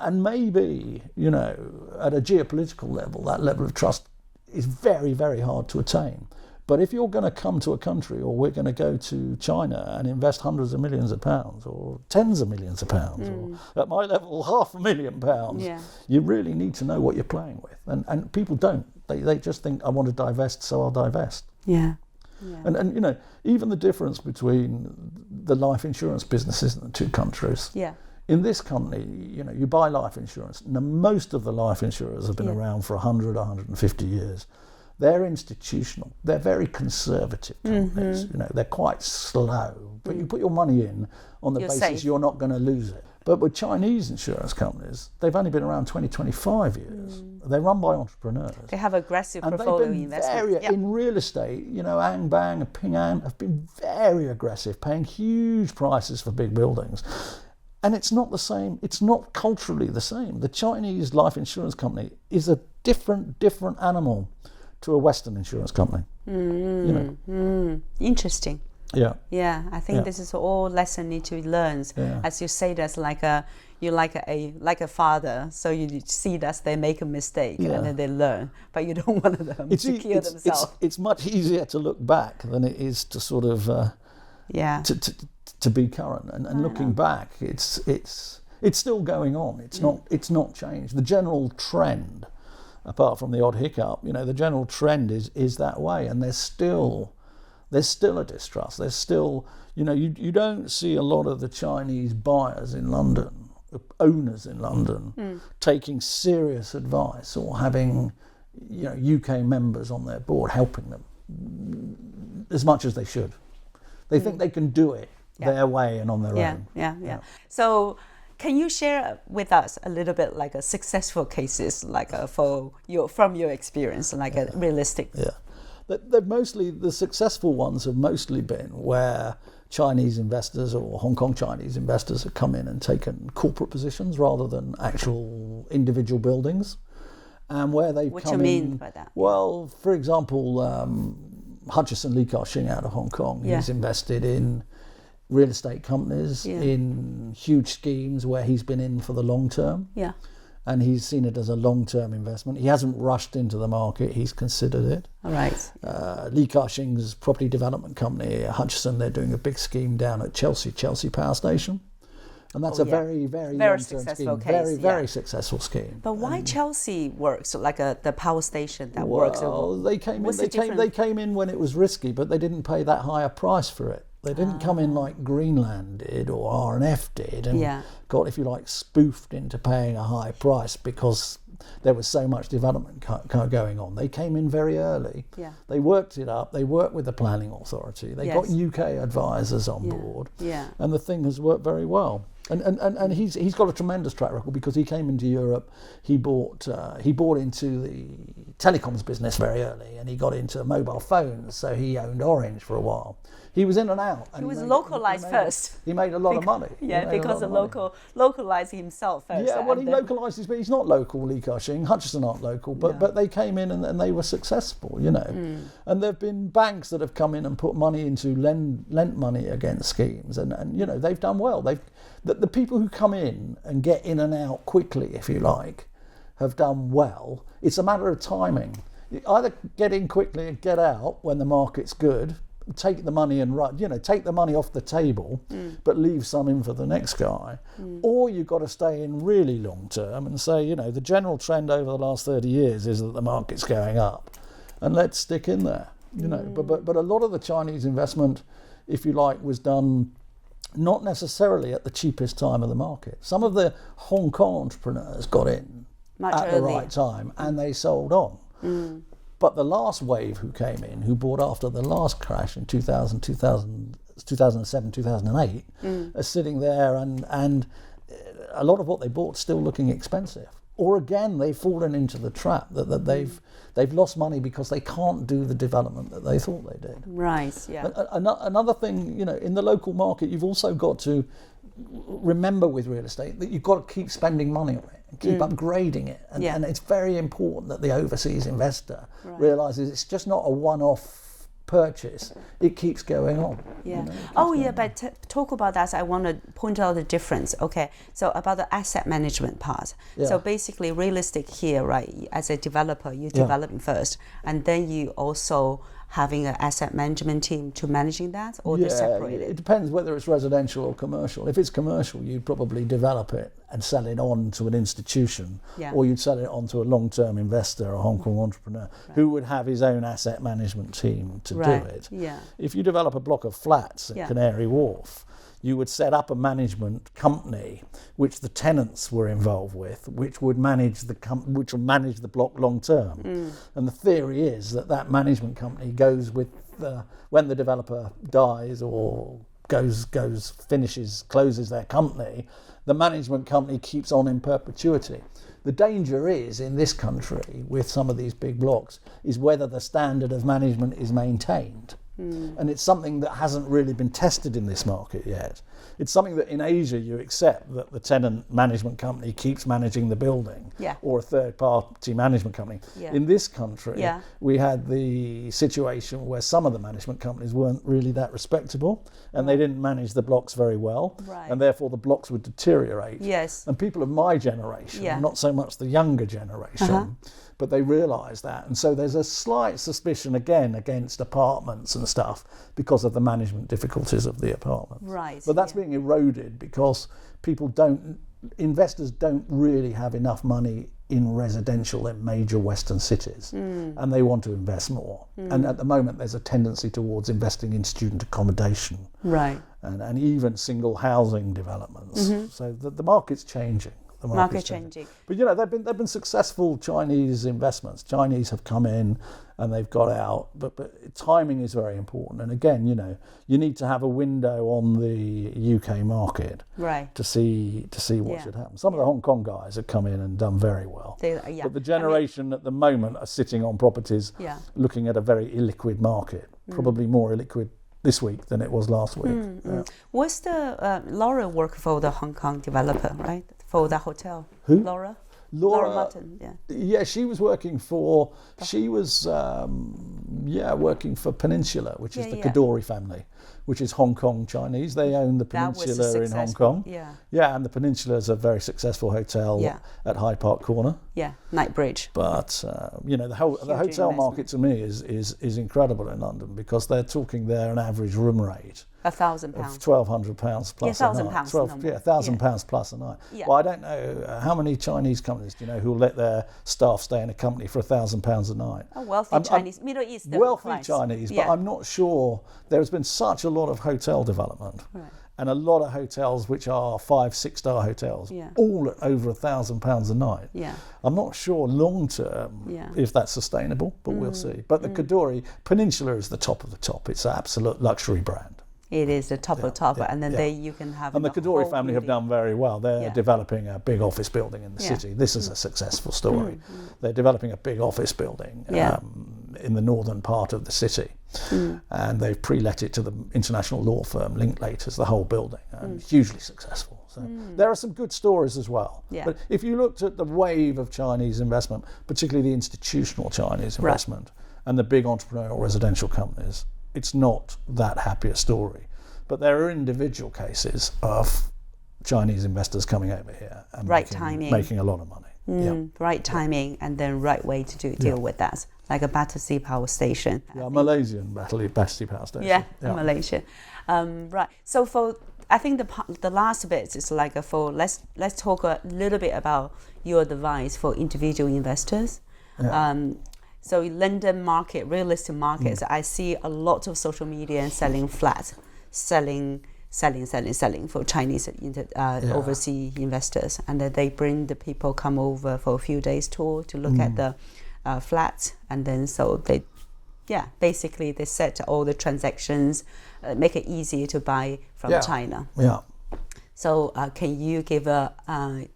and maybe, at a geopolitical level, that level of trust is very, very hard to attain. But if you're going to come to a country, or we're going to go to China and invest hundreds of millions of pounds or tens of millions of pounds, or at my level, £500,000, you really need to know what you're playing with. And people don't. They just think, I want to divest, so I'll divest. Yeah. And even the difference between the life insurance businesses in the two countries. Yeah. In this company, you buy life insurance. Now, most of the life insurers have been around for 100, 150 years. They're institutional. They're very conservative companies. They're quite slow. But you put your money in on the basis safe. You're not going to lose it. But with Chinese insurance companies, they've only been around 20, 25 years. They're run by entrepreneurs. They have aggressive portfolio investment. In real estate, Angbang and Ping An have been very aggressive, paying huge prices for big buildings. And it's not the same. It's not culturally the same. The Chinese life insurance company is a different animal to a Western insurance company. Interesting. Yeah. I think this is all lesson need to learn. As you say, that's like a father. So you see that they make a mistake and then they learn, but you don't want them to kill themselves. It's much easier to look back than it is to sort of to be current. And looking back, it's still going on. It's not changed. The general trend, apart from the odd hiccup, the general trend is that way. And there's still a distrust. There's still, you don't see a lot of the Chinese buyers in London, owners in London, taking serious advice or having, UK members on their board helping them as much as they should. They think they can do it their way and on their own. Yeah. So can you share with us a little bit like a successful cases, like from your experience, like a realistic? Yeah. The successful ones have mostly been where Chinese investors or Hong Kong Chinese investors have come in and taken corporate positions rather than actual individual buildings, and where they've what come you mean in. By that? Well, for example, Hutchison Lee Ka-shing out of Hong Kong, he's invested in real estate companies in huge schemes where he's been in for the long term. Yeah. And he's seen it as a long-term investment. He hasn't rushed into the market. He's considered it. All right. Lee Ka-shing's property development company, Hutchison, they're doing a big scheme down at Chelsea Power Station. And that's a very, very long-term successful scheme. case. Very successful scheme. But why Chelsea works, like the power station that works? Well, they came in when it was risky, but they didn't pay that higher price for it. They didn't come in like Greenland did or R&F did and got, if you like, spoofed into paying a high price because there was so much development going on. They came in very early. Yeah. They worked it up. They worked with the planning authority. They got UK advisors on board. Yeah. And the thing has worked very well. And he's got a tremendous track record because he came into Europe. He bought into the telecoms business very early, and he got into mobile phones. So he owned Orange for a while. He was in and out. And he was localized first. He made a lot of money. Yeah, because of localized himself first. Yeah, well, he localized his, but he's not local, Li Ka-shing. Hutchison aren't local, but they came in and they were successful, you know. And there have been banks that have come in and put money into lent money against schemes, and you know, they've done well. The people who come in and get in and out quickly, if you like, have done well. It's a matter of timing. You either get in quickly and get out when the market's good, take the money and run, you know, take the money off the table, but leave some in for the next guy, or you've got to stay in really long term and say, you know, the general trend over the last 30 years is that the market's going up, and let's stick in there, you know. But a lot of the Chinese investment, if you like, was done not necessarily at the cheapest time of the market. Some of the Hong Kong entrepreneurs got in at the right time and they sold on. But the last wave who came in, who bought after the last crash in 2007, 2008, are sitting there and a lot of what they bought still looking expensive. Or again, they've fallen into the trap that they've lost money because they can't do the development that they thought they did. Right, yeah. Another thing, you know, in the local market, you've also got to remember with real estate that you've got to keep spending money on it and keep upgrading it. And it's very important that the overseas investor realises it's just not a one-off purchase. It keeps going on. Yeah. You know, but talk about that. I want to point out the difference. Okay. So about the asset management part. Yeah. So basically, realistic here, right? As a developer, you're developing first, and then you also having an asset management team to managing that, or they're separated? It depends whether it's residential or commercial. If it's commercial, you'd probably develop it and sell it on to an institution, or you'd sell it on to a long-term investor, a Hong Kong entrepreneur, who would have his own asset management team to do it. Yeah. If you develop a block of flats at Canary Wharf, you would set up a management company which the tenants were involved with, which would manage the block long term. And the theory is that management company goes with when the developer dies or closes their company, the management company keeps on in perpetuity. The danger is, in this country, with some of these big blocks, is whether the standard of management is maintained. And it's something that hasn't really been tested in this market yet. It's something that in Asia you accept that the tenant management company keeps managing the building, or a third-party management company. In this country, we had the situation where some of the management companies weren't really that respectable, and they didn't manage the blocks very well, and therefore the blocks would deteriorate. And people of my generation, not so much the younger generation, but they realise that. And so there's a slight suspicion, again, against apartments and stuff because of the management difficulties of the apartments. Right. But that's being eroded because investors don't really have enough money in residential in major Western cities, and they want to invest more. And at the moment, there's a tendency towards investing in student accommodation. Right. And even single housing developments. So the market's changing. Market changing. But you know, they've been successful Chinese investments. Chinese have come in and they've got out, but timing is very important. And again, you know, you need to have a window on the UK market to see what should happen. Some of the Hong Kong guys have come in and done very well. But the generation at the moment are sitting on properties looking at a very illiquid market, probably more illiquid this week than it was last week. What's the Laura work for the Hong Kong developer, right? For the hotel. Who? Laura Mutton, Yeah, she was working for working for Peninsula, which is the Kadoorie family, which is Hong Kong Chinese. They own the Peninsula in Hong Kong. Yeah, and the Peninsula is a very successful hotel at Hyde Park Corner. Yeah, Knightsbridge. But you know, the hotel market to me is incredible in London because they're talking there an average room rate £1,000. £1,200 plus a night. £1,000. £1,000 plus a night. Yeah. Well, I don't know how many Chinese companies do you know who will let their staff stay in a company for £1,000 a night. A wealthy Chinese, Middle Eastern wealthy clients. Chinese, but I'm not sure. There has been such a lot of hotel development. Right. And a lot of hotels which are 5-6-star hotels, all at over £1,000 a night. Yeah. I'm not sure long term if that's sustainable, but we'll see. But the Kadoorie Peninsula is the top of the top. It's an absolute luxury brand. It is the top of top, and then you can have. And the Kadoorie family have done very well. They're developing a big office building in the city. This is a successful story. They're developing a big office building in the northern part of the city, and they've pre-let it to the international law firm Linklaters, the whole building, and hugely successful. So there are some good stories as well. Yeah. But if you looked at the wave of Chinese investment, particularly the institutional Chinese investment and the big entrepreneurial residential companies, it's not that happy a story. But there are individual cases of Chinese investors coming over here and making a lot of money. Right timing, and then right way to deal with that, like a Battersea Power Station. Malaysian Battersea Power Station. Yeah. Malaysia. Right. So I think the last bit is like let's talk a little bit about your advice for individual investors. Yeah. So London market, real estate markets, I see a lot of social media selling flats, selling for Chinese overseas investors, and then they bring the people come over for a few days tour to look at the flats, and then so they basically they set all the transactions, make it easier to buy from China. Yeah. So can you give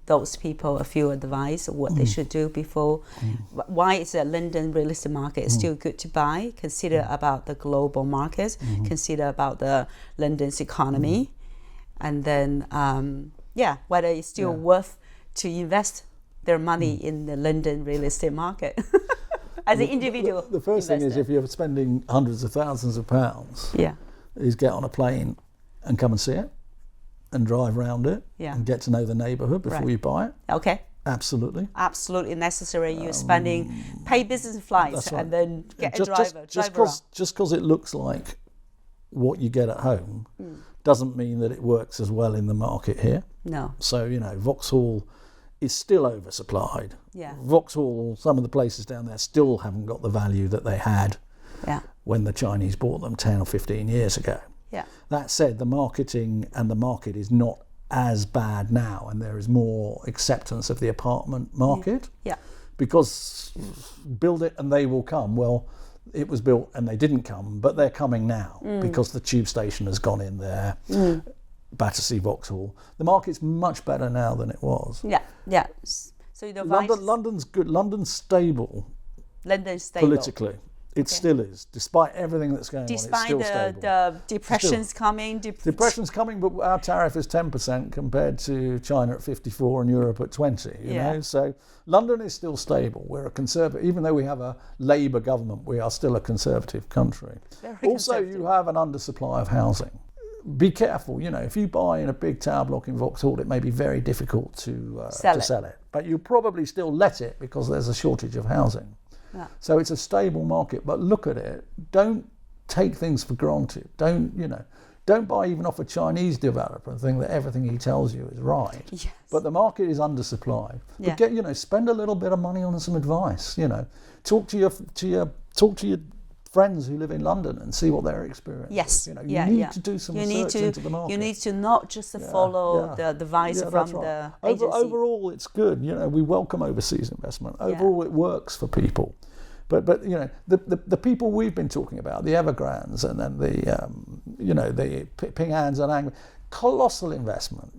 those people a few advice of what they should do before? Why is the London real estate market still good to buy? Consider about the global markets. Consider about the London's economy, and then whether it's still worth to invest their money in the London real estate market as an individual. The first thing is, if you're spending hundreds of thousands of pounds, is get on a plane and come and see it. And drive around it and get to know the neighbourhood before you buy it. Okay. Absolutely. Absolutely necessary. You're pay business flights and then get a driver. Just because it looks like what you get at home doesn't mean that it works as well in the market here. No. So, Vauxhall is still oversupplied. Yeah. Vauxhall, some of the places down there still haven't got the value that they had when the Chinese bought them 10 or 15 years ago. Yeah. That said, the marketing and the market is not as bad now, and there is more acceptance of the apartment market. Yeah. Because build it and they will come. Well, it was built and they didn't come, but they're coming now because the tube station has gone in there. Battersea, Vauxhall. The market's much better now than it was. Yeah. Yeah. So London's good. London's stable. Politically. It still is, despite everything that's going on. It's still stable. The depression's coming. Depression's coming, but our tariff is 10% compared to China at 54 and Europe at 20. You know, so London is still stable. We're a conservative, even though we have a Labour government, we are still a conservative country. Also, you have an undersupply of housing. Be careful, if you buy in a big tower block in Vauxhall, it may be very difficult to sell it, but you'll probably still let it because there's a shortage of housing. Yeah. So it's a stable market, but look at it. Don't take things for granted. Don't buy even off a Chinese developer and think that everything he tells you is right. Yes. But the market is undersupplied. Yeah. But spend a little bit of money on some advice. Talk to your friends who live in London and see what their experience is. You need to do some research into the market. You need to not just follow the advice from the agency. Overall, it's good. We welcome overseas investment. Overall, it works for people. But the people we've been talking about, the Evergrandes and then the Ping Ans and Ang, colossal investment.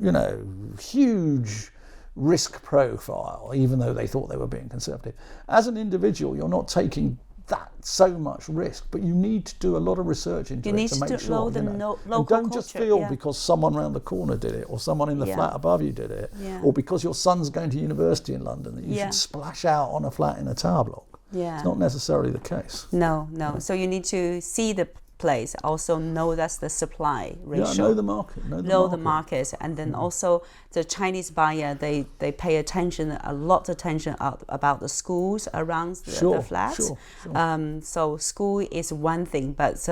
Huge risk profile, even though they thought they were being conservative. As an individual, you're not taking that so much risk, but you need to do a lot of research into it to make sure. And don't just feel because someone around the corner did it, or someone in the flat above you did it, or because your son's going to university in London that you should splash out on a flat in a tower block. Yeah. It's not necessarily the case. No. So you need to see the place, also know that's the supply ratio. Yeah, know the market. Know the market, and then also the Chinese buyer, they pay a lot of attention about the schools around the flats. Sure. So school is one thing, but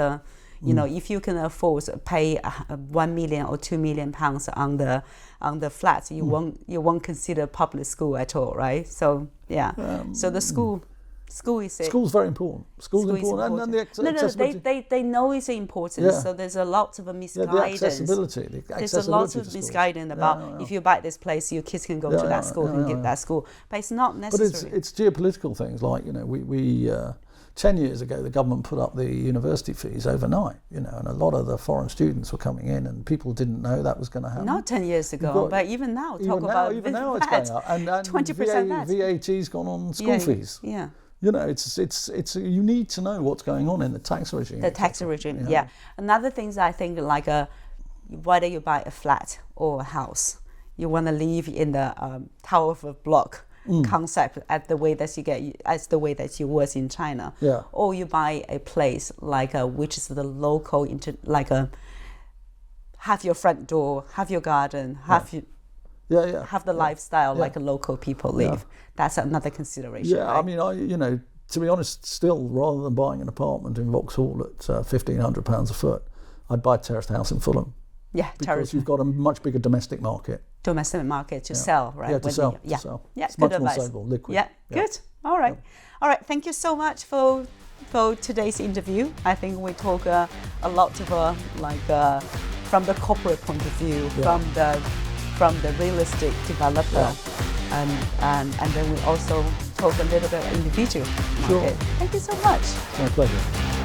You know, if you can afford to pay 1 million or 2 million pounds on the flats, you won't consider public school at all, right? So so the school is it. School's very important. School's important. And the accessibility. They know it's important. Yeah. So there's a lot of misguidance. The accessibility. There's a lot of misguidance about if you buy this place, your kids can go to that school, can get that school. But it's not necessary. But it's geopolitical things like, you know, we 10 years ago, the government put up the university fees overnight, you know, and a lot of the foreign students were coming in and people didn't know that was going to happen. Not 10 years ago, but even now, even now it's going up. And 20% VAT's gone on school fees. Yeah. You know, it's you need to know what's going on in the tax regime. The tax regime, yeah. Another thing is, I think, like whether you buy a flat or a house, you want to live in the tower of a block concept as the way that you was in China. Yeah. Or you buy a place like which is the local have your front door, have your garden, have the lifestyle like a local people live. Yeah. That's another consideration. Yeah, right? I mean, to be honest, still, rather than buying an apartment in Vauxhall at £1,500 a foot, I'd buy a terraced house in Fulham. Yeah, because you've got a much bigger domestic market. Domestic market to sell, right? Yeah, to sell. Yeah, it's good much advice. more stable, liquid. Yeah, good. All right. Thank you so much for today's interview. I think we talk a lot of from the corporate point of view, from the real estate developer, and then we also talk a little bit individual market. Sure. Thank you so much. It's my pleasure.